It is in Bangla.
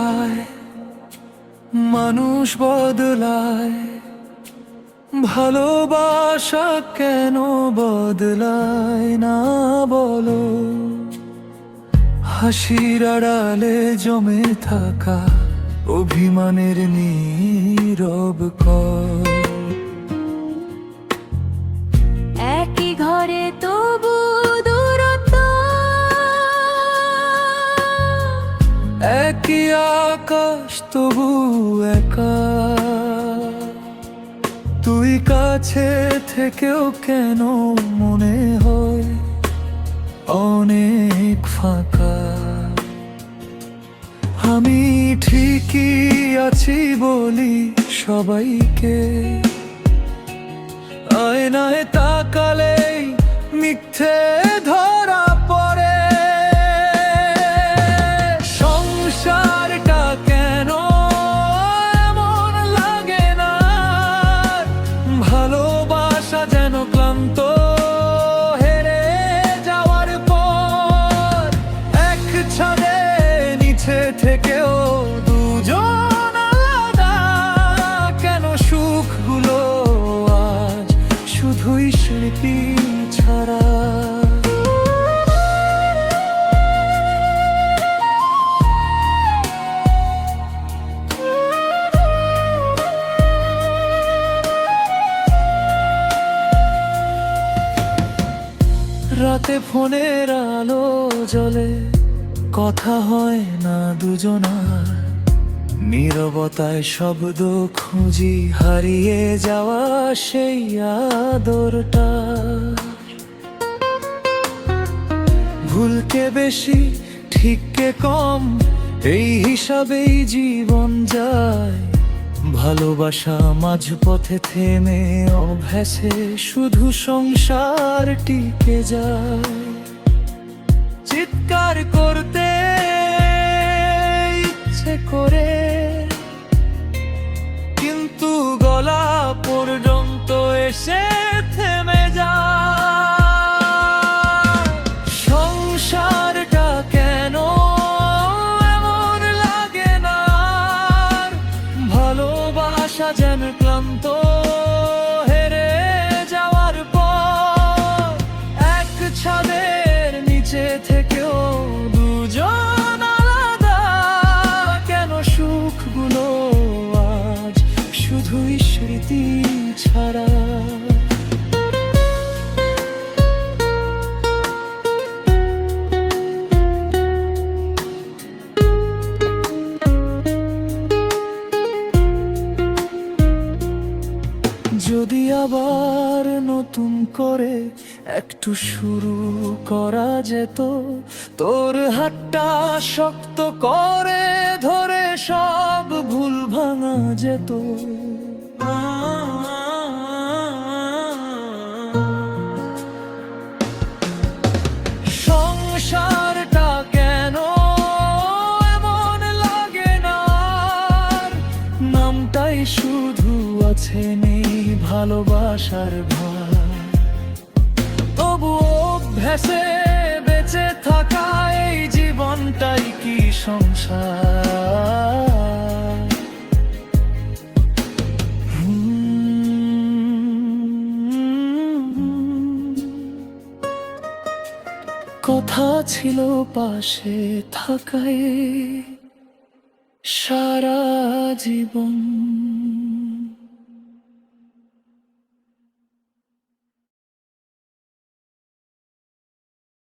বদলায়, মানুষ বদলায়, ভালোবাসা কেন বদলায় না বলো? হাসির আড়ালে জমে থাকা অভিমানের নীরব কল। একই ঘরে তবু দূরত্ব, একই আকাশ তবু একা। তুই কাছে থেকেও কেন মনে হয় অনেক ফাঁকা? আমি ঠিকই আছি বলি সবাইকে, আয়নায় তাকালেই মিথ্যে ধরা পড়ে। সংসারটা কেন এমন লাগে না, ভালোবাসা যেন ক্লান্ত হেরে যাওয়ার পর। এক ছাদে নিচে থেকেও দুজন আলাদা, কেন সুখগুলো আজ শুধুই স্মৃতি ছাড়া? রাতে ফোনের আলো জ্বলে, কথা হয় না দুজনার, নীরবতায় শব্দ খুঁজি হারিয়ে যাওয়া সেই আদরটা। ভুলকে বেশি ঠিককে কম, এই হিসাবেই জীবন যায়। ভালোবাসা মাঝপথে থেমে অভ্যাসে শুধু সংসার টিকে যায়। চিৎকার করতে ইচ্ছে করে, কিন্তু গলা পর্যন্ত এসে থেমে যায়। সংসারটা কেন এমন লাগে না, ভালোবাসা যেন ক্লান্ত হেরে যাওয়ার পর। এক ছাদের নিচে থেকেও দুজন আলাদা, কেন সুখগুলো আজ শুধুই স্মৃতি ছাড়া? যদি আবার নতুন করে একটু শুরু করা যেত, তোর হাতটা শক্ত করে ধরে সব ভুল ভাঙা যেত। সংসারটা কেন এমন লাগে না, নামটাই শুধু আছে, নেই ভালোবাসার ভার। তবু অভ্যাসে বেঁচে থাকা এই জীবনটাই কি সংসার? কথা ছিল পাশে থাকায় সারা জীবন।